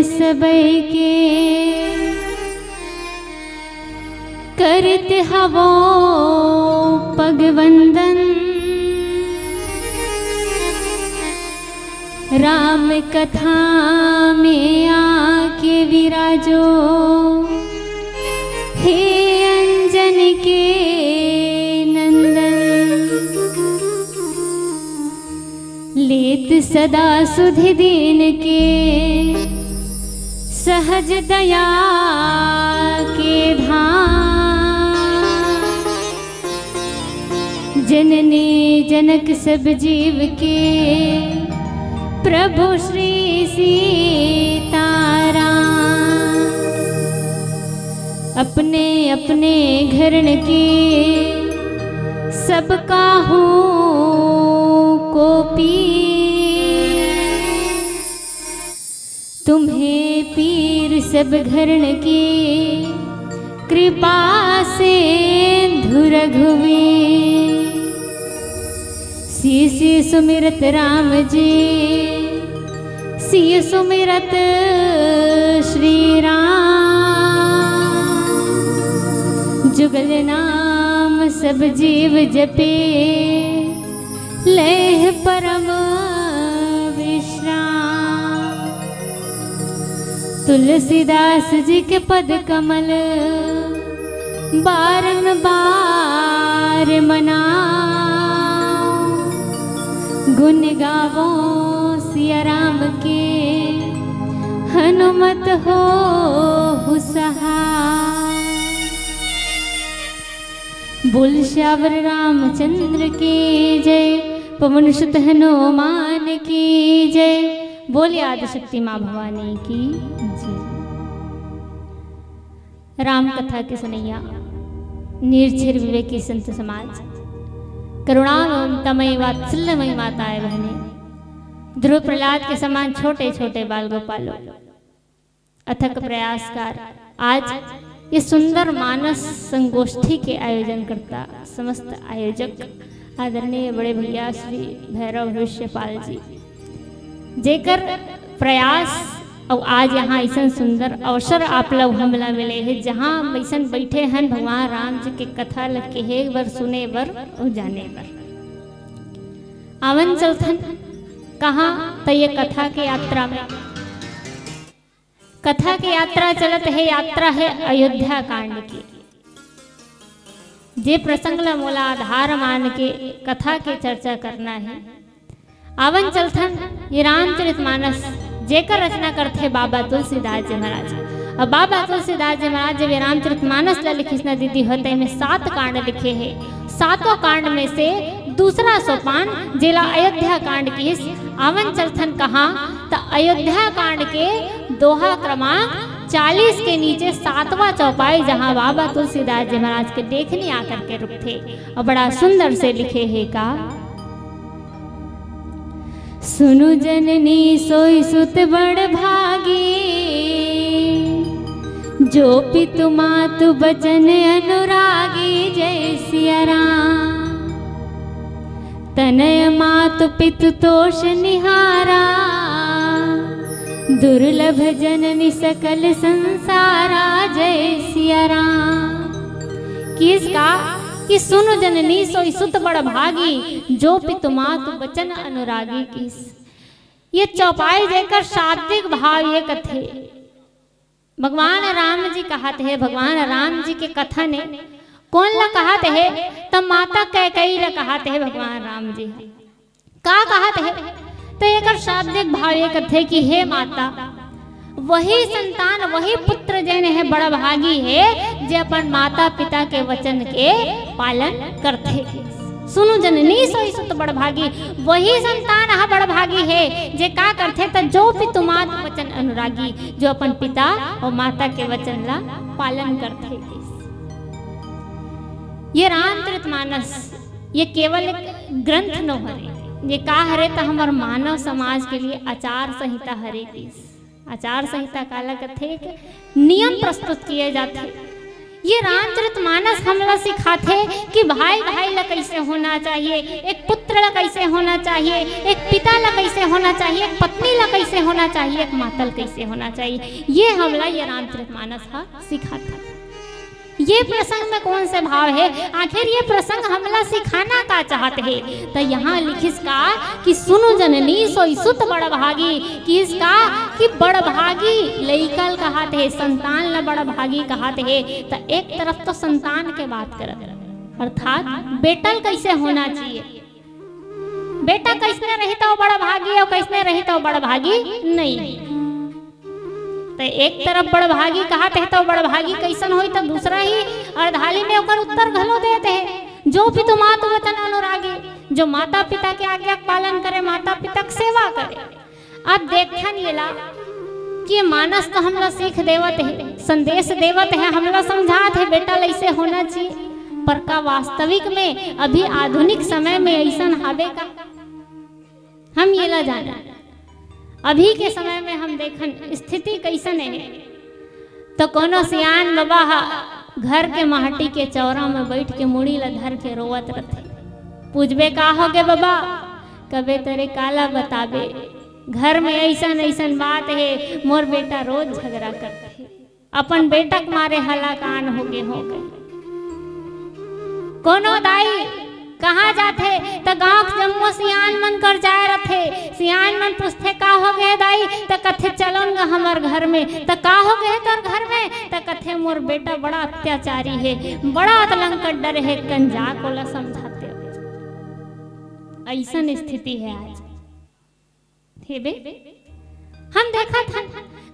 सबई के करत हवो पगवंदन। राम कथा में आके विराजो हे अंजन के नंदन। लेत सदा सुधि दीन के सहज दया के धाम। जननी जनक सब जीव के प्रभु श्री सीताराम। अपने अपने घरन के सबका हो को पीर। तुम्हें पीर सब घरन की कृपा से धुर रघुवीर। शीश सुमिरत राम जी सिय सुमिरत श्री राम। जुगल नाम सब जीव जपे लेह परम विश्राम। तुलसीदास जी के पद कमल बारंबार मना। गुण गावो सिया राम के हनुमत हो सहाय। बोल श्यावर रामचंद्र की जय। पवन सुत हनुमान की जय। बोलिए आदिशक्ति माँ भवानी की जय। राम कथा के सुनैया निर्झर विवेकी संत समाज, करुणामय वात्सल्यमयी माताएं बहने, ध्रुव प्रहलाद के समान छोटे छोटे बाल गोपालों, अथक प्रयासकार आज ये सुंदर मानस संगोष्ठी के आयोजन करता समस्त आयोजक आदरणीय बड़े भैया श्री भैरव भविष्यपाल जी, जेकर प्रयास और आज यहाँ ऐसा सुंदर अवसर आप लोग हमला मिले हैं, जहाँ ऐसा बैठे हैं भगवान राम जी के कथा लगे है बर सुने बर और जाने बर। आवन चलथन कहाँ तो ये कथा के यात्रा में, कथा की यात्रा चलत है। यात्रा है अयोध्या कांड की। जे प्रसंग ला मोला आधार मान के कथा के चर्चा करना है। आवन चलथन ये रामचरितमानस जेकर रचना करते बाबा तुलसीदास जी महाराज। अब बाबा तुलसीदास जी महाराज जब रामचरितमानस ला लिखिसना दीदी होते में 7 कांड लिखे हैं। 7 कांड में से दूसरा सोपान जिला अयोध्या कांड की। आवन चलथन कहाँ तो अयोध्या कांड के दोहा क्रमांक 40 के नीचे 7वां चौपाई, जहाँ बाबा तुलसीदास जी महाराज के देखने आकर के रुकते और बड़ा सुंदर से लिखे है का। सुनु जननी सोई सुत बड़ भागी, जो पितु मातु बचन अनुरागी। जय सिया राम। तनय मातु पितु तोष निहारा, दुर्लभ जननी सकल संसारा। जय सिया राम। किसका कि सुनो जननी सोई सुत बड़ भागी, जो पितु मातु बचन अनुरागी। किस ये चौपाई देकर शाब्दिक भाव ये कथे भगवान राम जी कहते हैं। भगवान राम जी के कथा ने कौन ला कहते है तब माता कैकेयी ला कहते है। भगवान राम जी का कहते है तो एक शाब्दिक भाव ये कथे कि हे माता, वही संतान वही पुत्र जन है बड़ा भागी है, जो अपन माता पिता के वचन के पालन करते। सुनो जननी सोई सुत बड़ भागी, वही संतान हा बड़ भागी है जे का करते तो जो पितु मात वचन अनुरागी, जो अपन पिता और माता के वचन ला पालन करते। ये रामचरितमानस ये केवल एक ग्रंथ न हरे, ये का हरे तो हमार मानव समाज के लिए आचार संहिता हरे। आचार संहिता काला कथे नियम प्रस्तुत किए जाते। ये रामचरितमानस हमला सिखाते कि भाई भाई ला कैसे होना चाहिए, एक पुत्र पुत्र ला कैसे होना चाहिए, एक पिता ला कैसे होना चाहिए, एक पत्नी ला कैसे होना चाहिए, एक मातल कैसे होना चाहिए, ये हमला ये रामचरितमानस हा सिखाता। ये प्रसंग में कौन से भाव है, आखिर ये प्रसंग हमला सिखाना का चाहते है। तो यहाँ लिखिस का कि सुनु जननी सोई सुत बड़ भागी, कि इसका कि बड़ भागी लइकल कहते है, संतान ला बड़ भागी कहते है। तो एक तरफ तो संतान के बात कर, अर्थात बेटल कैसे होना चाहिए, बेटा कैसे रही तो बड़ भागी और कैसे रही तो बड़ भागी नहीं। तो एक तरफ बड़ भागी कहते हैं तो बड़ भागी कैसन होई, तो दूसरा ही अर्धाली में ओकर उत्तर घलो देते हैं, जो पितु मातु वचन अनुरागी, जो माता पिता के आज्ञा पालन करे, माता पिता की सेवा करे। अब देखन ये ला कि मानस तो हमला सीख देवत है, संदेश देवत है, हमला समझात है बेटा ऐसे होना चाहिए, पर का वास्तविक में अभी आधुनिक समय में ऐसन हावे का, हम ये ला जाना। अभी के समय में हम देखन स्थिति कैसन है, तो कोनो सियान बाबा घर के माटी के चौरा में बैठ के मुड़ी ला धर के रोवत रहते, पूछबे का हो गे बाबा, कबे तेरे काला बताबे, घर में ऐसन ऐसन बात है, मोर बेटा रोज झगड़ा करते, अपन बेटा के मारे हलाकान हो गए। कोनो दाई कहाँ जाते तो गाँव जम्मो सियान मन कर जाए रथे, सियान मन पूछते का हो गए दाई, तो कथे चलोंगा हमार घर में, तो का हो गए तोर घर में, तो कथे मोर बेटा बड़ा अत्याचारी है, बड़ा आतंक डर है, कंजा को ला समझाते। ऐसन स्थिति है आज हे बे, हम देखा था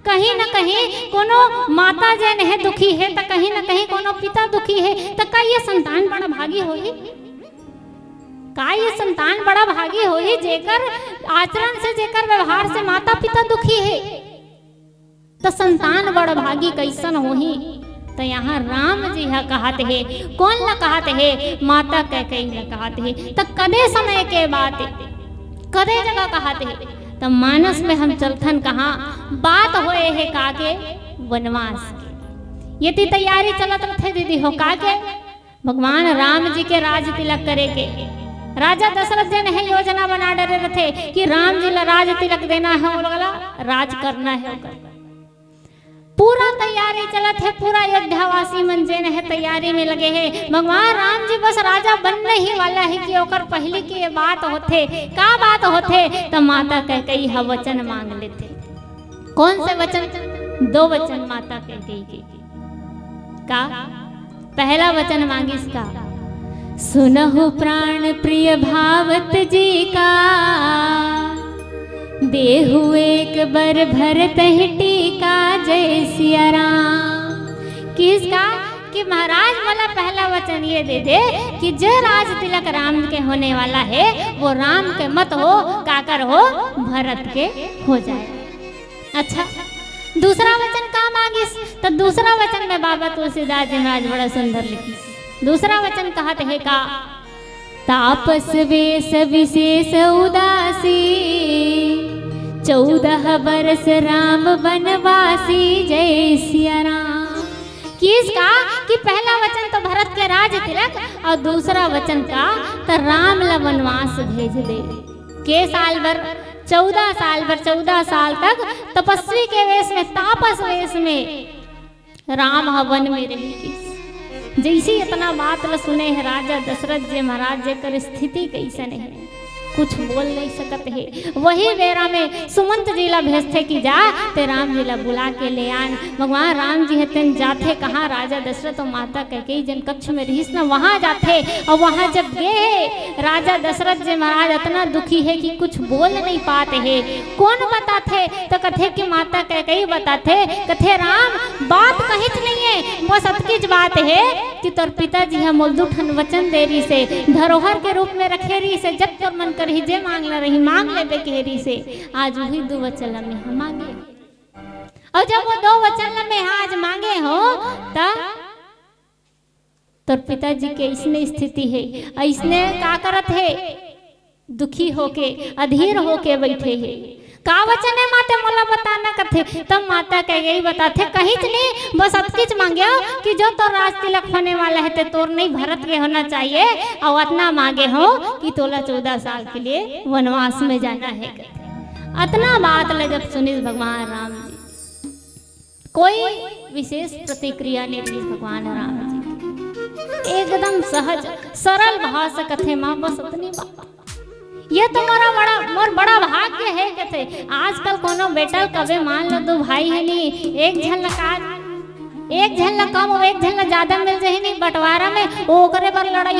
कहीं न कहीं कोनो माता जन है दुखी है, तो कहीं न कहीं कोनो पिता दुखी है, तो का ये संतान बड़ा भागी होगी, का ये संतान बड़ा भागी होगी, जेकर आचरण से जेकर व्यवहार से माता पिता दुखी है, तो संतान बड़ा भागी कैसन होही। तो यहाँ राम जी हा कहते है, कौन ला कहते है, माता कैकेयी ला कहते है। तो कदे समय के बात है, कदे जगह कहते है, तो मानस में हम चलथन कहाँ बात होए है काके वनवास के, ये ती तैयारी चलत रथे दीदी हो काके भगवान राम जी के राज तिलक करे के। राजा दशरथ जी ने योजना बना डरे रहे कि राम जी ला राज तिलक देना है, राज करना है, पूरा तैयारी चलत है, पूरा अयोध्यावासी मन जे है तैयारी में लगे हैं। भगवान राम जी बस राजा बनने ही वाला है कि ओकर पहले की ये बात होते, का बात होते, तो माता कैकेयी हा वचन मांग लेते। कौन से वचन? 2 वचन माता कैकेयी के। का पहला वचन मांगिस का, सुनहु प्राण प्रिय भावत जी का, देहु एक बर भरत टीका जय सिया राम। किसका? कि महाराज वाला पहला वचन ये दे दे कि जो राज तिलक राम के होने वाला है वो राम के मत हो, काकर हो, भरत के हो जाए। अच्छा, दूसरा वचन का मांगिस? तो दूसरा वचन में बाबा तुलसीदास जी महाराज बड़ा सुंदर लिखी। दूसरा वचन कहते है का, तापस वेश विशेष उदासी, 14 बरस राम वनवासी जय सिया राम। किसका? कि पहला वचन तो भरत के राज तिलक और दूसरा वचन का तो राम ला वनवास भेज दे। के साल भर? 14 साल भर, 14 साल तक तपस्वी के वेश में, तापस वेश में राम वन में रहेगी। जैसे इतना बात ल सुने है राजा दशरथ जी महाराज जी कर स्थिति कैसे नहीं, कुछ बोल नहीं सकते है। वही बेरा में सुमंत जी ला भेजते कि जा ते राम जी ला बुला के ले आन। भगवान राम जी हतन जाते कहाँ? राजा दशरथ और माता कैकेयी जन कक्ष में रहीस ना, वहाँ जाते। और वहाँ जब गए राजा दशरथ जी महाराज इतना दुखी है कि कुछ बोल नहीं पाते है। कौन बताते? तो कथे कि माता कैकेयी बताते, कथे राम बात कहिच नहीं है, बस अतकीच बात है कि तोर पिताजी हम मोलदुठन वचन देरी से धरोहर के रूप में रखे रही से, जब तोर मन रही जे मांग ला रही मांग ले बेकेरी से, आज वही 2 वचन में हम मांगे। और जब वो 2 वचन में आज मांगे हो तब तोर पिताजी के इसने स्थिति है, इसने का करत है? दुखी होके अधीर होके बैठे है। का वचन है माते मोला बताना कथे। तब माता कह गई बताथे कहीं नहीं, बस अतकिच मांगे कि जो तो राज तिलक होने वाला है ते तोर नहीं भरत के होना चाहिए, और इतना मांगे हो कि तोला 14 साल के लिए वनवास में जाना है। अतना बात ले जब सुनी भगवान राम जी, कोई विशेष प्रतिक्रिया नहीं दी भगवान राम जी, एकदम सहज सरल भाव से कथे माँ बस उतनी बात। ये तो मोर बड़ा भाग्य है कहते। आजकल कोनो बेटा कभी मान लो दो भाई है नहीं, एक झन कम और एक झन ज्यादा मिल जाए नहीं बंटवारा में, वो करे पर लड़ाई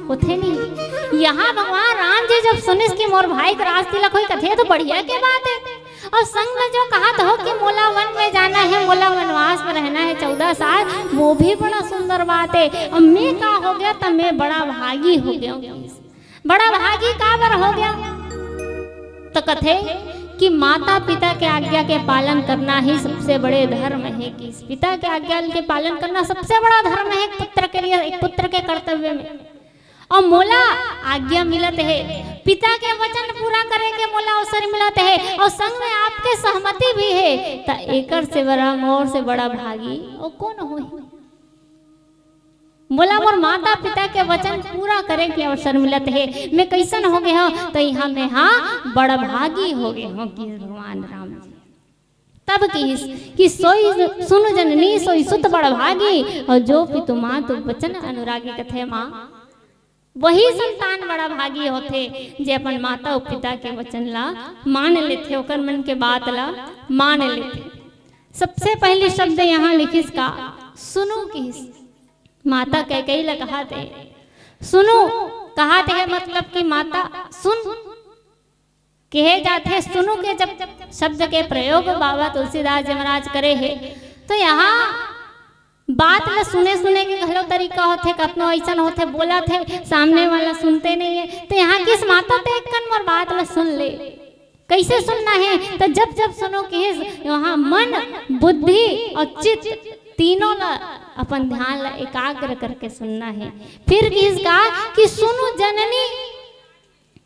होते नहीं। यहाँ भगवान राम जी जब सुनिस कि मोर भाई का राज तिलक हुई कथे तो बढ़िया के बात है। और संग में जो कहा तो हो कि मोला वन में जाना है, मोला वनवास में रहना है 14 साल, वो भी बड़ा सुंदर बात है। और मैं का हो गया तब मैं बड़ा भागी हो गया, बड़ा भागी का बर हो गया। तो कथे कि माता पिता के आज्ञा के पालन करना ही सबसे बड़े धर्म है, कि पिता के आज्ञा के पालन करना सबसे बड़ा धर्म है एक पुत्र के लिए, एक पुत्र के कर्तव्य में। और मोला आज्ञा मिलत है, पिता के वचन पूरा करे के मोला अवसर मिलत है, और संग में आपके सहमति भी है, तो एकर से बड़ा मोर से बड़ा भागी और कौन होई। बोला मोर माता पिता के वचन पूरा करे के अवसर मिलत है, मैं कैसन हो गए हो तो यहाँ में हाँ बड़ा भागी हो गए हो कि भगवान राम जी। तब कि सोई सुन जननी सोई सुत बड़ भागी, और जो पितु मातु वचन अनुरागी कथे माँ, वही संतान बड़ा भागी होते जे अपन माता और पिता के वचन ला मान लेते, ओकर मन के बात ला मान लेते। सबसे पहले शब्द यहाँ लिखिस का सुनो किस, माता कैकेयी ला कहाते सुनो, कहाते है मतलब कि माता सुन कहे जाते, सुनो के जब शब्द के प्रयोग बाबा तुलसीदास जी महाराज करे है, तो यहाँ बात ला सुने के घलो तरीका होते, कतनो ऐसा होते बोला थे सामने वाला सुनते नहीं है, तो यहाँ किस माता ते कन मोर बात ला सुन ले। कैसे सुनना है तो जब जब सुनो कि वहाँ मन बुद्धि और चित्त तीनों ला अपन ध्यान ला एकाग्र करके सुनना है। फिर किसका कि सुनो जननी।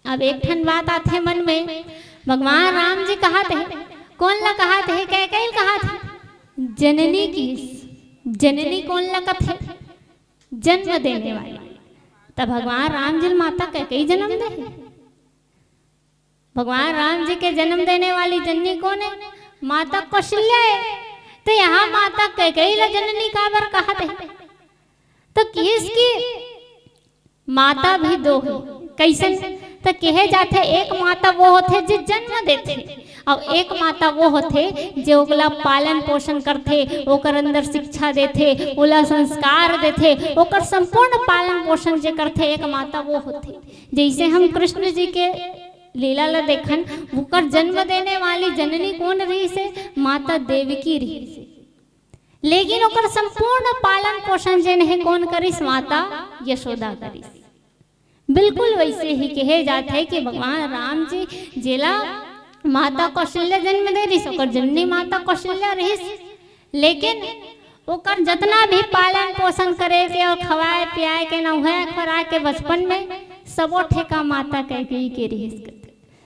अब एक ठन बात आते मन में, भगवान राम जी कहाते हैं, कौन ला कहाते हैं, कैकेयी कहाते जननी की, जननी कौन ला कथे जन्म देने वाली। तब भगवान राम जी माता कैकेयी जन्म दे, भगवान राम जी के जन्म देने वाली जननी कौन है, माता कौशल्या है। तो यहाँ माता कैकेयी ला जननी का बर कहते, तो किसकी माता भी दो है, कैसे तो कहे जाते एक माता वो होते जो जन्म देते, और एक माता वो होते जो ओकला पालन पोषण करते, ओकर अंदर शिक्षा देते, ओला संस्कार देते, ओकर संपूर्ण पालन पोषण जे करते, एक माता वो होते। जैसे हम कृष्ण जी के लीला ला देखन, ओकर जन्म देने वाली जननी कौन रही से, माता देवकी रही से, लेकिन ओकर संपूर्ण पालन पोषण जे नहीं कौन करिस, माता यशोदा करिस। बिल्कुल वैसे ही कहे जाते है कि भगवान राम जी जेला माता कौशल्या जन्म दे रही, ओकर जननी माता कौशल्या रही, लेकिन ओकर जितना भी पालन पोषण करे के और खवाए पियाए के नहाए खराए के बचपन में सबो ठेका माता कैकेयी के रही।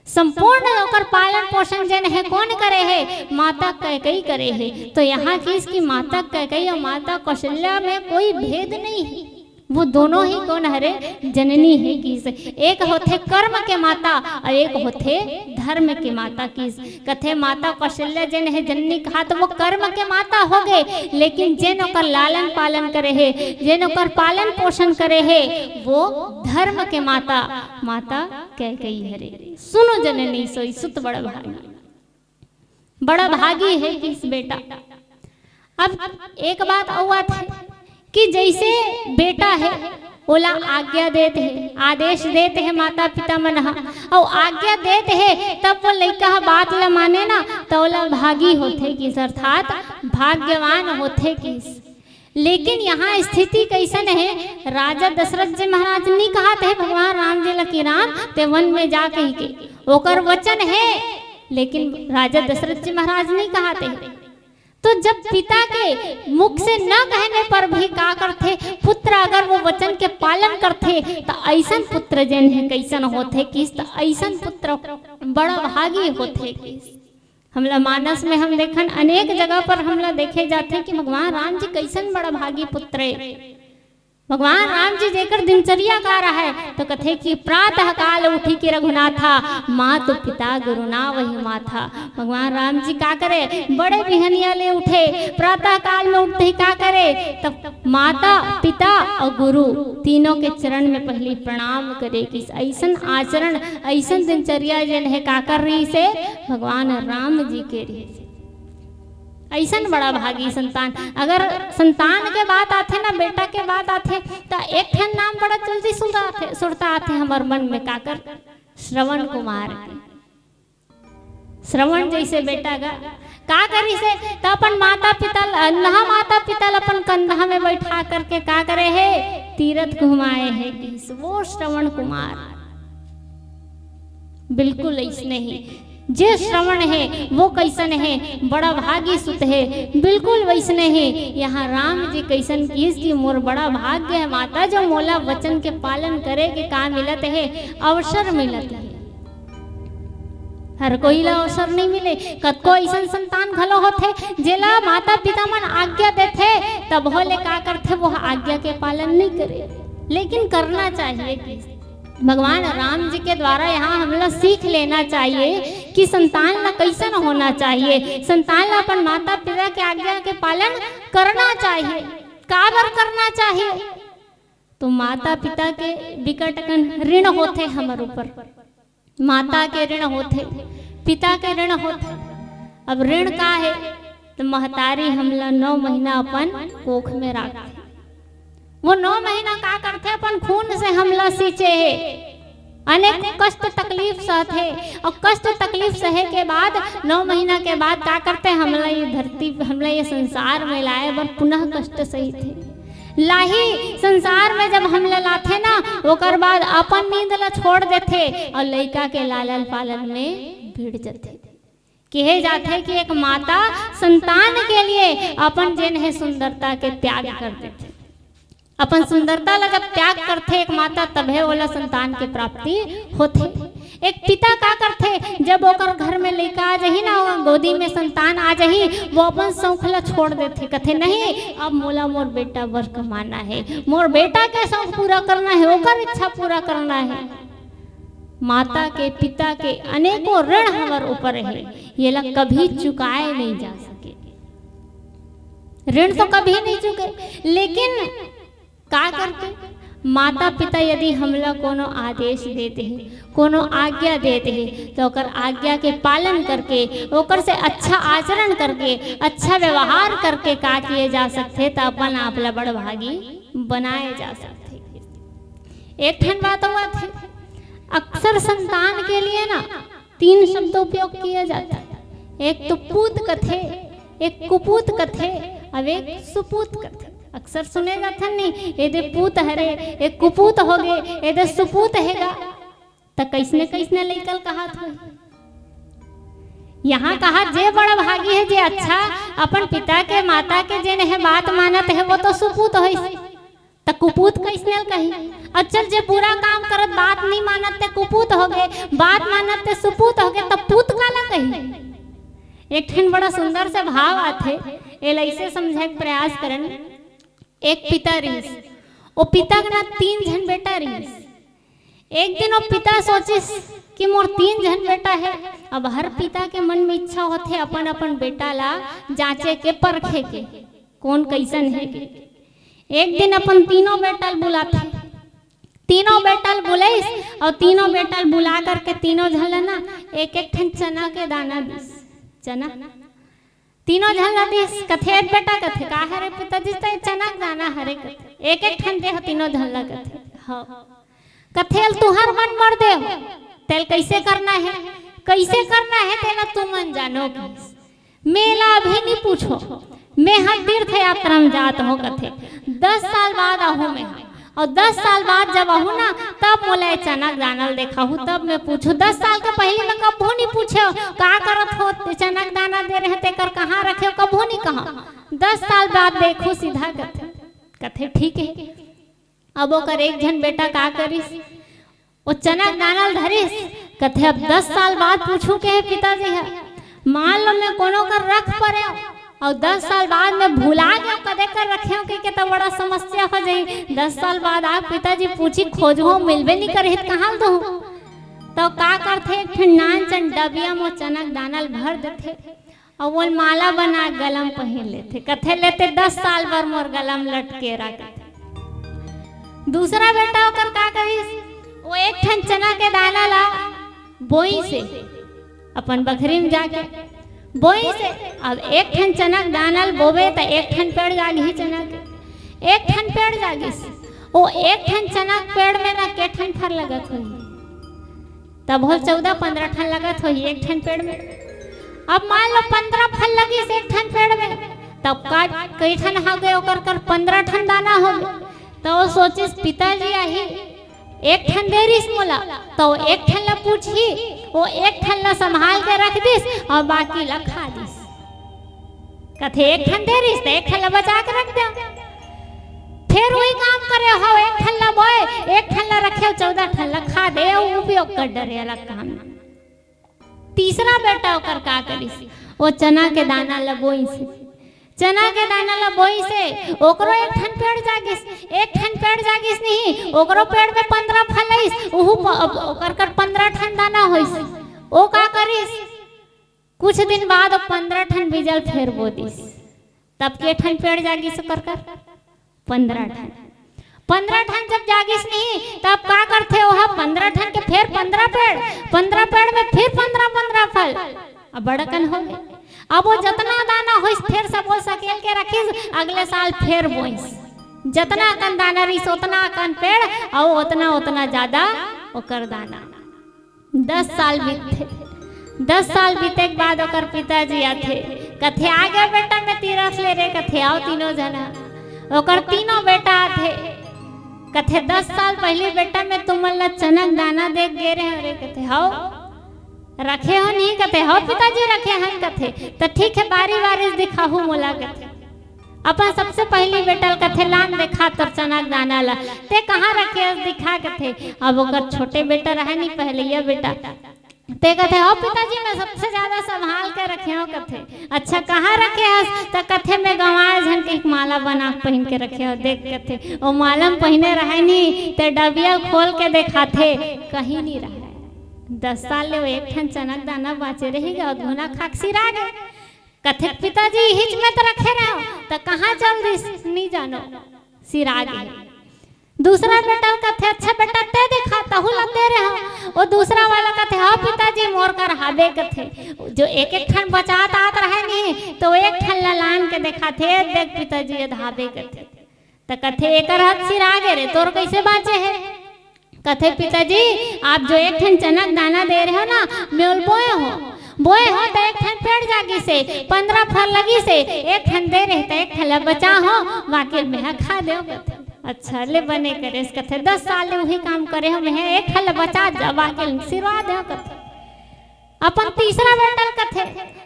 संपूर्ण ओकर पालन पोषण जन है कौन करे है, माता कैकेयी करे है। तो यहाँ की इसकी माता कैकेयी और माता कौशल्या में कोई भेद नहीं है, वो दोनों ही कौन हरे जननी है किस, एक होते कर्म के माता और एक होते धर्म के माता किस। कथे माता कौशल्या जन है जननी कहा तो वो कर्म के माता हो गए, लेकिन जिन ओकर लालन पालन करे है, जिन ओकर पालन पोषण करे है, वो धर्म के माता माता कैकेयी हरे। सुनो जननी सोई सुत बड़ा भागी, बड़ा भागी है किस बेटा। अब एक बात और है कि जैसे बेटा है ओला आज्ञा देते हैं, आदेश देते हैं माता पिता मन, और आज्ञा देते हैं तब वो लड़का बात ला माने ना, तो ओला भागी होते किस, अर्थात भाग्यवान होते किस। लेकिन यहाँ स्थिति कैसन है, राजा दशरथ जी महाराज ने कहा थे भगवान राम जी लकी राम ते वन में जा कही के ओकर वचन है, लेकिन राजा दशरथ जी महाराज ने कहा थे। तो जब पिता के मुख से न कहने पर भी का करथे, पुत्र अगर वो वचन के पालन करथे तो ऐसन पुत्र जन है कैसन होथे किस, तो ऐसन पुत्र बड़ा भागी होथे किस। हमला मानस में हम देखन अनेक जगह पर हमला देखे जाते कि भगवान राम जी कैसन बड़ा भागी पुत्र है। भगवान राम जी जेकर दिनचर्या का रहा है तो कथे कि प्रातः काल उठी के रघुनाथा, मातु पिता गुरु ना वही माथा। भगवान राम जी का करे, बड़े बिहनिया ले उठे, प्रातः काल में उठते ही का करे, तब माता पिता और गुरु तीनों के चरण में पहली प्रणाम करे। कि ऐसन आचरण ऐसन दिनचर्या जन है का कर रही से भगवान राम जी के रही। ऐसन बड़ा भागी संतान। अगर संतान के बात आते ना, बेटा के बात आते तो एक ठन नाम बड़ा जल्दी सुरता आते हमार मन में काकर, श्रवण कुमार। श्रवण जैसे बेटा का करी से तो अपन माता पिता अपन कंधा में बैठा करके का करे है, तीर्थ घुमाए है कि वो श्रवण कुमार। बिल्कुल ऐसने ही जे श्रवण है वो कैसन है, बड़ा भागी सुत है, बिल्कुल वैसने है। यहाँ राम जी कैसन किस की मोर बड़ा भाग्य है माता, जो मोला वचन के पालन करे के का मिलत है, अवसर मिलत है। हर कोई ला अवसर नहीं मिले, कतको ऐसन संतान घलो होथे जेला माता पिता मन आज्ञा देथे तब होले का करथे वो आज्ञा के पालन नहीं करे, लेकिन करना चाहिए। भगवान राम जी के द्वारा यहाँ हम लोग सीख लेना चाहिए कि संतान ला कैसन होना चाहिए। संतान ला अपन माता पिता के आज्ञा के पालन करना चाहिए। काबर करना चाहिए, तो माता पिता के विकटकन ऋण होते हमारे ऊपर, माता के ऋण होते, पिता के ऋण होते। अब ऋण का है, तो महतारी हमला 9 महीना अपन कोख में रखते, वो 9 महीना का करते अपन खून से हमला सींचे है, अनेक कष्ट तकलीफ सहते, और कष्ट तकलीफ सहे के बाद 9 महीना के बाद का करते हमला ये धरती हमला ये संसार में लाए बर पुनः कष्ट सही थे। लाही संसार में जब हमला लाथे ना, ओकर बाद अपन नींद ला छोड़ देते और लड़का के लालन पालन में भिड़ जाते। कहे जाते कि एक माता संतान के लिए अपन जेन है सुंदरता के त्याग कर देते। अपन सुंदरता ला जब त्याग करते एक माता, तबे वाला संतान के प्राप्ति होते। एक पिता का करते, जब ओकर घर में लड़का आ जाही ना, गोदी में संतान आ जाही, वो अपन शौखला छोड़ देते। कथे नहीं अब मोला मोर बेटा बर कमाना है, मोर बेटा के शौक पूरा करना है, ओकर इच्छा पूरा करना है। माता के पिता के अनेकों ऋण हमार ऊपर है, ये ला कभी चुकाए नहीं जा सके। ऋण तो कभी नहीं चुके, लेकिन का करते माता पिता यदि हमला कोनो आदेश देते हैं, कोनो आज्ञा देते हैं, तो ओकर आज्ञा के पालन करके, ओकर से अच्छा आचरण करके, अच्छा व्यवहार करके का किए जा सकते, तो अपन आप ला बड़ भागी बनाए जा सकते। एक ठन बात हुआ थी, अक्सर संतान के लिए ना 3 शब्द उपयोग किया जाता है। एक तो पूत कथे, एक कुपूत कथे, अब एक सुपूत कथे। अक्सर सुने जाते नहीं, यदि पूत हरे एक कुपूत हो गए, यदि सुपूत हैगा, तो कैसने कैसने लेकल कहा था। यहाँ कहा जे बड़ा भागी है, जे अच्छा अपन पिता के माता के जे है बात मानत है, वो तो सुपूत हो, तो कुपूत कैसने कही। अच्छा जे पूरा काम करत बात नहीं मानत ते कुपूत हो गए, बात मानत ते सुपूत हो गए, तब पूत काला कही। एक ठन बड़ा सुंदर से भाव आते, एला इसे समझे प्रयास करन। एक पिता रहीस, वो पिता के ना 3 जन बेटा रहीस। एक दिन वो पिता सोचिस कि मोर 3 जन बेटा है। अब हर पिता के मन में इच्छा होते अपन अपन बेटा ला जांचे के परखे के कौन कैसन है। एक दिन अपन तीनों बेटा बुलाते, तीनों बेटा बुलाइस, और तीनों बेटा बुला करके तीनों झल ना एक एक ठन चना के दाना दिस। चना तीनों झल दिस। कथे एक बेटा कथे का हरे पिताजी तो चना दाना हरे कथे एक एक ठन दे तीनों झल कथे। हाँ कथेल तुहर मन मर दे, तेल कैसे करना है, कैसे करना है तेला तू मन जानो। मेला भी नहीं पूछो, मैं हर तीर्थ यात्रा में जात हो कथे 10 साल बाद आहू में, और 10 साल बाद जब आहू ना तब मोला चना दानल देखा हूँ, तब मैं पूछू 10 साल के पहले मैं कभू नहीं पूछे का करत हो, चना दाना दे रहे तेकर कहाँ रखे हो, कभू नहीं कहा। 10 साल बाद देखो सीधा कथे ठीक है। अब ओकर एक जन बेटा का करिस, वो चना दानल धरिस, कथे अब 10 साल बाद पूछू के है पिताजी है, मान लो मैं कोनो कर रख पड़े और 10 साल बाद में भुला गया कदे कर रखे हो के तो बड़ा समस्या हो जाई। 10 साल बाद आप पिताजी पूछी खोजो मिलबे नहीं करे कहाँ दो, तो का करते एक नान चन डबिया में चना दानल भर देते और वो माला बना गलम पहन लेते, कथे लेते 10 साल भर मोर गलम लटके रखे। दूसरा बेटा होकर का करिस, वो एक ठन चना के दाना ला बोई से अपन बखरी में जाके बोई से, अब एक ठन चना दानल बोबे तो एक ठन पेड़ जागी चना के, एक ठन पेड़ जागिस, वो एक ठन चना पेड़ में ना के ठन फर लगत होई, तब हो 14-15 ठन लगत होई एक ठन पेड़ में। अब मान लो 15 फल लगी एक ठन पेड़ में, तब का कई ठन हो गए ओकर कर 15 ठन दाना हो गए, तो वो सोचिस पिताजी आही एक ठन देरिस मोला, तो एक ठन ला पूछी, वो एक ठन ला संभाल के रख दिस और बाकी ला खा दिस। कथे एक ठन देरिस तो एक ठन ला बचा के रख दे, फिर वही काम करे हो, एक ठन ला बोए एक ठन ला रखे 14 ठन ला खा दे, उपयोग कर डरे अलग काम। तीसरा बेटा ओकर का करिस, वो चना के दाना ला बोई से, चना के दाना ला बोई से ओकरो एक ठन पेड़ जागिस, एक ठन पेड़ जागिस नहीं, ओकरो पेड़ में 15 फल आइस, ओहू ओकर कर 15 ठन दाना होइस। ओ का करिस, कुछ दिन बाद 15 ठन बीजल फेर बो दिस, तब के ठन पेड़ जागिस ओकर कर 15 ठन। 15 ठन जब जागिस नहीं तब का करथे ओहा 15 ठन के फिर 15 पेड़, 15 पेड़ में फिर 15 फल, अब बड़कन हो गए। अब वो जितना दाना होइस फिर सब वो सकेल के रखिस, अगले साल फिर बोइस, जितना कन दाना रहीस उतना कन पेड़ और उतना ज्यादा ओकर दाना। 10 साल बीते, 10 साल बीते के बाद ओकर पिताजी आथे, कथे आ गया बेटा मैं तीरथ ले रे, कथे आओ तीनों जना, ओकर तीनों बेटा आथे, कथे 10 साल पहले बेटा मैं तुमन ला चनक दाना देख गे रहे रे, कथे हाओ रखे हो नहीं, कथे हो पिताजी रखे हैं, कथे तो ठीक है बारी बारी दिखाहू मोला, कथे अपन सबसे पहली बेटल कथे लान देखा तो चना दाना ला ते कहाँ रखे दिखा, कथे अब ओकर छोटे बेटा रहे नहीं पहले ये बेटा, ते कथे हो पिताजी मैं सबसे ज्यादा संभाल के रखे हो, कथे अच्छा कहाँ रखे हस, तो कथे में गंवार झन के एक माला बना पहन के रखे हो, देख कथे वो माला पहने रहे नहीं, ते डबिया खोल के देखाथे कहीं नहीं रहा। 10 साल ले वो एक ठन चनक दाना बाचे रहेगा और धुना खाक सिरा गए, कथे पिताजी हिच में तो रखे रहो, तो कहाँ चल दिस नहीं जानो सिरा गए। दूसरा बेटा कथे अच्छा बेटा ते देखा तहु लते रहो, वो दूसरा वाला कथे हाँ पिताजी मोर कर हाबे, कथे जो एक एक ठन बचात आत रहे नहीं तो एक ठन लान के देखा थे, देख पिताजी ये धाबे, कथे तो कथे एक हाथ सिरा गए रे तोर कैसे बाचे है, कथे पिताजी आप जो एक ठन चना दाना दे रहे हो ना मैं बोए हो तो एक ठन पेड़ जागी से 15 फल लगी से एक ठन दे रहे तो एक ठन बचा हो बाकी मैं खा दे, अच्छा ले बने करे कथे 10 साल ले वही काम करे हो, मैं एक ठन बचा जा बाकी सिरवा दे, कथे अपन तीसरा बेटा कथे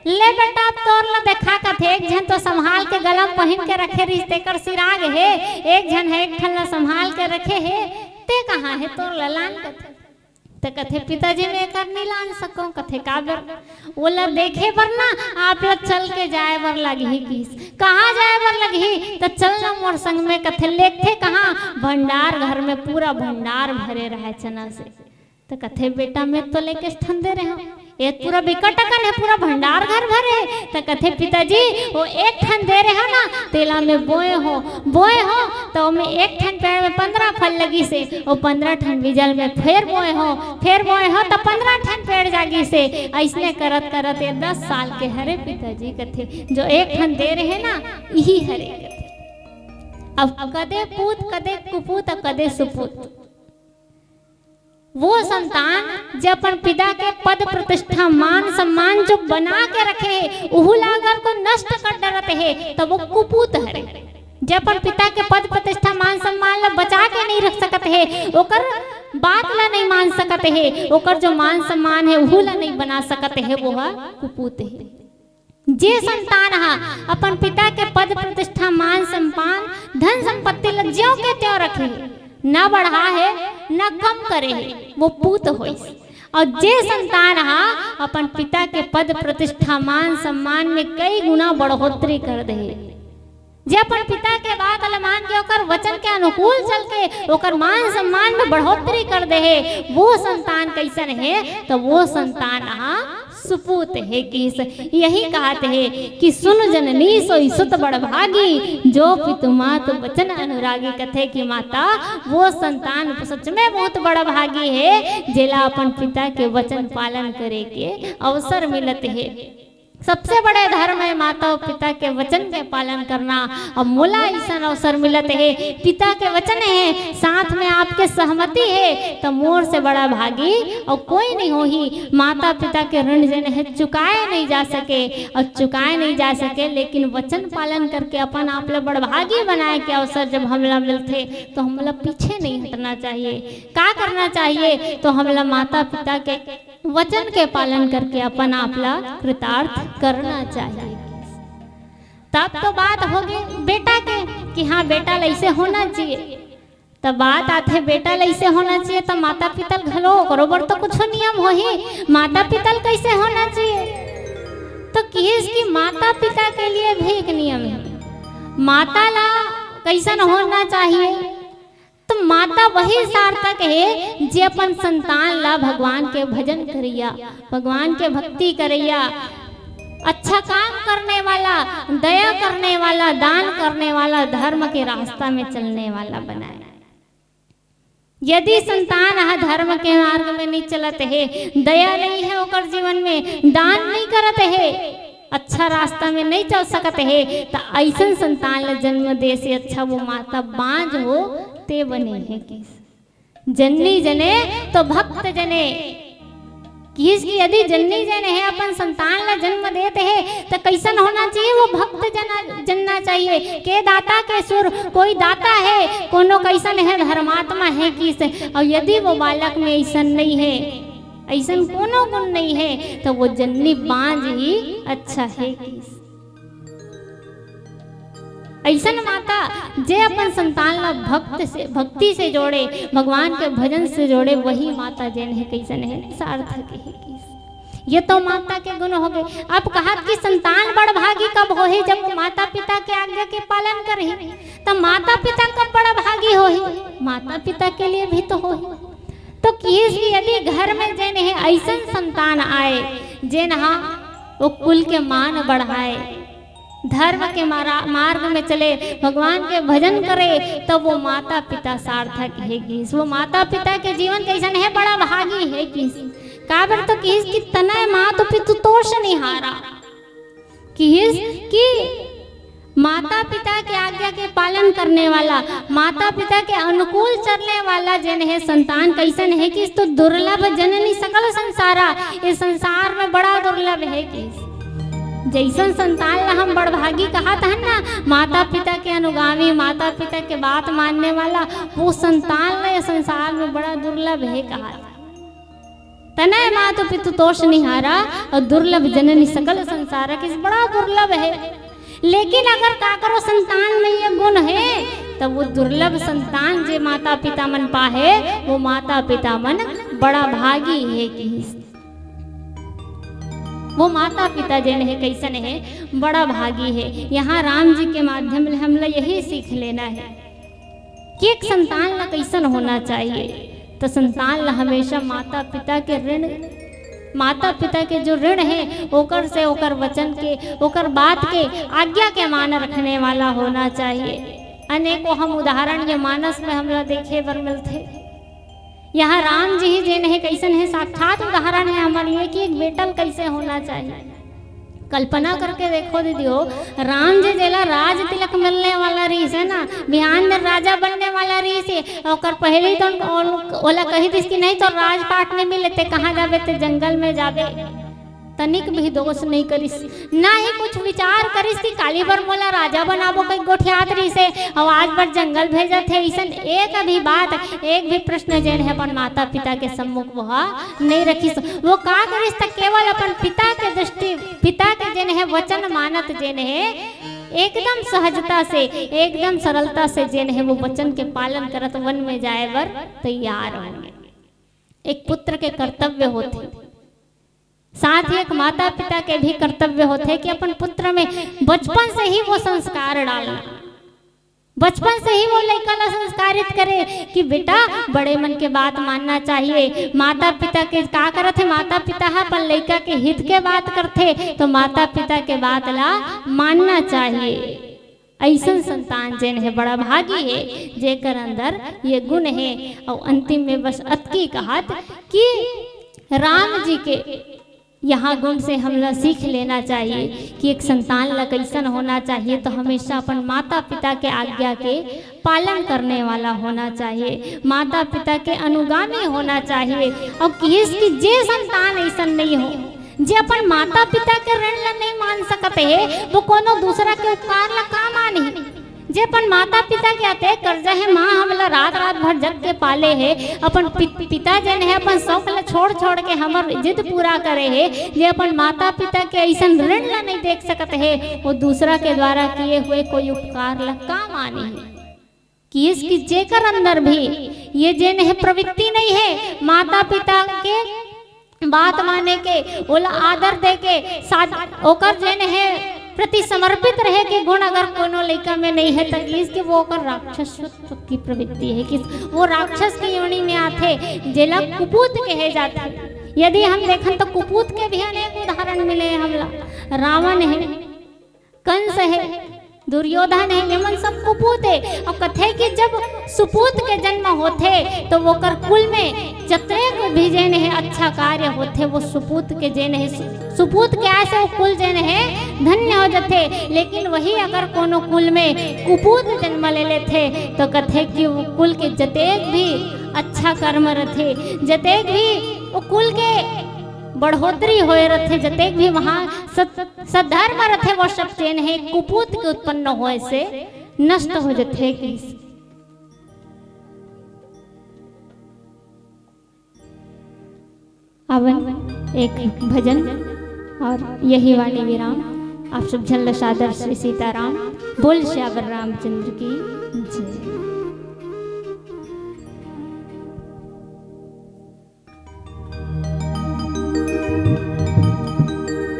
ले बेटा अब तोर ला देखा, कथे एक जन तो संभाल के गलम पहन के रखे रिश्ते कर सिराग है, एक जन है एक ठन ला संभाल के रखे है, ते कहाँ है तोर लान, कथे तो कथे पिताजी मैं कर नहीं लान सको, कथे का बर वो ला देखे बर ना आप लोग चल के जाए बर लगी, किस कहाँ जाए बर लगी, तो चलना मोर संग में, कथे लेखे कहाँ भंडार घर में पूरा भंडार भरे रहे चना से, तो कथे बेटा मैं तो लेके ठन दे रहे हो, ये पूरा बिकटकन है पूरा भंडार घर भरे, तो कथे पिताजी वो एक ठन दे रहे हो ना तेला में बोए हो तो मैं एक ठन पेड़ में 15 फल लगी से, वो 15 ठन बीजल में फिर बोए हो तो 15 ठन पेड़ जागी से, ऐसने करत करत ये 10 साल के हरे पिताजी, कथे जो एक ठन दे रहे ना यही हरे, कथे अब कदे पूत कदे कुपूत कदे सुपूत, वो संतान जो अपन पिता के पद प्रतिष्ठा मान सम्मान जो बना के रखे है उहु लागन को नष्ट कर डरते है तो वो कुपूत हरे, जे अपन पिता के पद प्रतिष्ठा मान सम्मान ला बचा के नहीं रख सकत है, ओकर बात ला नहीं मान सकत है, ओकर जो मान सम्मान है वो ला नहीं बना सकत है, वो है कुपूत है। जे संतान हा अपन पिता के पद प्रतिष्ठा मान सम्मान धन संपत्ति ला ज्यों के त्यों रखे, न बढ़ा है न कम करे है, वो पूत होई। और जे संतान हा अपन पिता के पद प्रतिष्ठा मान सम्मान में कई गुना बढ़ोतरी कर दे, जे अपन पिता के बात मान के ओकर वचन के अनुकूल चल के ओकर मान सम्मान में बढ़ोतरी कर दे है, वो संतान कैसन है, तो वो संतान हा सुपूत है। कि यही कहते हैं कि सुन जननी सोई सुत बड़ भागी, जो पितु मात वचन अनुरागी। कथे कि माता वो संतान सच में बहुत बड़ा भागी है, जेला अपन पिता के वचन पालन करे के अवसर मिलते है। सबसे बड़े धर्म है माता और पिता के वचन के पालन करना। अब मोला ऐसा अवसर मिलते है, पिता के वचन है, साथ में आपके सहमति है, तो मोर से बड़ा भागी और कोई नहीं हो ही। माता पिता के ऋण जन है चुकाए नहीं जा सके और चुकाए नहीं जा सके, लेकिन वचन पालन करके अपन आप लोग बड़ भागी बनाए के अवसर जब हमला मिलते तो हमला पीछे नहीं हटना चाहिए। क्या करना चाहिए, तो हमला माता पिता के वचन के पालन करके अपन आपला कृतार्थ करना चाहिए। तब तो बात हो गई बेटा के कि हाँ बेटा ऐसे होना चाहिए, तब बात आते बेटा ऐसे होना चाहिए, तो माता पिता घलो बरोबर तो कुछ नियम हो ही, माता पिता कैसे होना चाहिए, तो किस की माता पिता के लिए भी एक नियम है। माता ला कैसन होना चाहिए, तो माता वही सार्थक है जे अपन संतान ला भगवान के भजन करिया, भगवान के भक्ति करिया, अच्छा काम करने वाला, दया करने वाला, दान करने वाला, धर्म के रास्ता में चलने वाला बनाए। यदि संतान धर्म के मार्ग में नहीं चलत है, दया नहीं है ओकर जीवन में, दान नहीं करत है, अच्छा रास्ता में नहीं चल सकत है, तो ऐसा संतान ला जन्म दे से अच्छा वो माता बांझ हो ते बने है। कि जननी जने तो भक्त जने, कि यदि जननी जने है अपन संतान ला जन्म देते हैं तो कैसन होना चाहिए, वो भक्त जनना चाहिए। के दाता के सुर, कोई दाता है, कोनो कैसन है धर्मात्मा है किस, और यदि वो बालक में ऐसन नहीं है, ऐसन कोनो गुण नहीं है, तो वो जननी बांझ ही अच्छा है। किस ऐसन माता जे अपन संतान ला भक्ति से जोड़े, भगवान के भजन से जोड़े, वही माता जैन है कैसन है सार्थक है। ये तो माता के गुण हो गए। अब कहा कि संतान बड़ भागी कब हो ही, जब वो माता पिता के आज्ञा के पालन करे, तो माता पिता कब बड़ा भागी हो ही, माता पिता के लिए भी तो हो ही। तो किस यदि घर में जैन है ऐसा संतान आए जैन हाँ वो कुल के मान बढ़ाए, धर्म के मार्ग में चले, भगवान के भजन करे, तो वो माता पिता सार्थक है। किस वो माता पिता के जीवन कैसन है, बड़ा भागी है। किस काबर तो किस की तना मात पितु तोष निहारा, किस की माता पिता के आज्ञा के पालन करने वाला, माता पिता के अनुकूल चलने वाला जन है संतान कैसन है। किस तो दुर्लभ जननी सकल संसारा, इस संसार में बड़ा दुर्लभ है। किस जैसन संतान ला हम बड़भागी कहा था ना, माता पिता के अनुगामी, माता पिता के बात मानने वाला, वो संतान ला संसार में बड़ा दुर्लभ है कहा। तनय मातु पितु तोष निहारा और दुर्लभ जननी सकल संसार, किस बड़ा दुर्लभ है। लेकिन अगर का करो संतान में ये गुण है, तो वो दुर्लभ संतान जे माता पिता मन पाहे, वो माता पिता मन बड़ा भागी है। कि वो माता पिता जन है कैसन है, बड़ा भागी है। यहाँ राम जी के माध्यम से हम लोग यही सीख लेना है कि एक संतान ला कैसन होना चाहिए। तो संतान ला हमेशा माता पिता के ऋण, माता पिता के जो ऋण है ओकर से, ओकर वचन के, ओकर बात के, आज्ञा के मान रखने वाला होना चाहिए। अनेकों हम उदाहरण ये मानस में हम लोग देखे बर मिलते। यहाँ राम जी ही जैन है कैसन है साक्षात उदाहरण है हमारे लिए कि एक बेटल कैसे होना चाहिए। कल्पना करके देखो दीदियो, राम जी जेला राज तिलक मिलने वाला रही है ना, बिहान में राजा बनने वाला रही से, और पहले तो ओला कही थी कि नहीं तो राजपाट नहीं मिले ते कहाँ जाबे, ते जंगल में जाबे, तनिक भी दोष नहीं करिस, ना ही कुछ विचार करिस कि काली बर मोला राजा बनाबो कई गोठियातरी से और आज बर जंगल भेजा थे। ऐसन एक भी बात, एक भी प्रश्न जेन है अपन माता पिता के सम्मुख वह नहीं रखिस। वो का करिस त केवल अपन पिता के दृष्टि, पिता के जेन है वचन मानत जेन है एकदम सहजता से, एकदम सरलता से जेन है वो वचन के पालन करत वन में जाए बर तैयार होंगे। एक पुत्र के कर्तव्य होते, साथ ही एक माता पिता के भी कर्तव्य होते कि अपन पुत्र में बचपन से ही वो संस्कार डालना, बचपन से ही वो लड़का ला संस्कारित करे कि बेटा बड़े मन के बात मानना चाहिए। माता पिता के का करत है, माता पिता है अपन लड़का के हित के बात करते तो माता पिता के बात ला मानना चाहिए। ऐसा संतान जेन है बड़ा भागी है जेकर अंदर ये गुण है। और अंतिम में बस अतकी कहत कि राम जी के यहाँ गुण से हम लोग सीख लेना चाहिए कि एक संतान ला कैसन होना चाहिए, तो हमेशा अपन माता पिता के आज्ञा के पालन करने वाला होना चाहिए, माता पिता के अनुगामी होना चाहिए। और किसी जे संतान ऐसा नहीं हो जे अपन माता पिता के ऋण ला नहीं मान सकते है, वो कोनो दूसरा के उपकार ला का मानी। जे अपन माता पिता के आते कर्जा है, माँ हमला रात रात भर जग के पाले है, अपन पिता जन है अपन शौक ला छोड़ छोड़ के हमर जिद पूरा करे है। जे अपन माता पिता के ऐसा ऋण ला नहीं देख सकते है, वो दूसरा के द्वारा किए हुए कोई उपकार ला का मानी है। कि इसकी जेकर अंदर भी ये जेन है प्रवृत्ति नहीं है माता पिता के बात माने के, ओला आदर दे के, साथ ओकर जेन है प्रति समर्पित रहे के गुण अगर कोनो लड़का में नहीं है तो इसके वो ओकर राक्षसत्व की प्रवृत्ति है कि वो राक्षस की योनि में आते जेला कुपूत कहे जाते। यदि हम देखें तो कुपूत के भी अनेक उदाहरण मिले हैं हमला। रावण है, कंस है, दुर्योधन है, ये मन सब कुपूत है। और कथे कि जब सुपूत के जन्म होते तो वो कर कुल में जतने को भी जेन है अच्छा कार्य होते वो सुपूत के जेन है, सुपूत के ऐसे वो कुल जेन है धन्य हो जाते। लेकिन वही अगर कोनो कुल में कुपूत जन्म ले लेते तो कथे कि वो कुल के जतेक भी अच्छा कर्म रहते, जतेक भी वो कुल के बढ़ोतरी होए रथे, जतेक भी वहाँ सद्धर्म रथे वो सब चेन है कुपूत के उत्पन्न होए से नष्ट हो जाते। अब एक भजन और यही वाणी विराम। आप सब झल्ल सादर श्री सीताराम बोल श्यावर रामचंद्र की जय।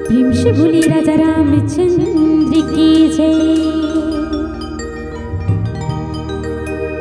भीम से भूली राजा रामचंद्र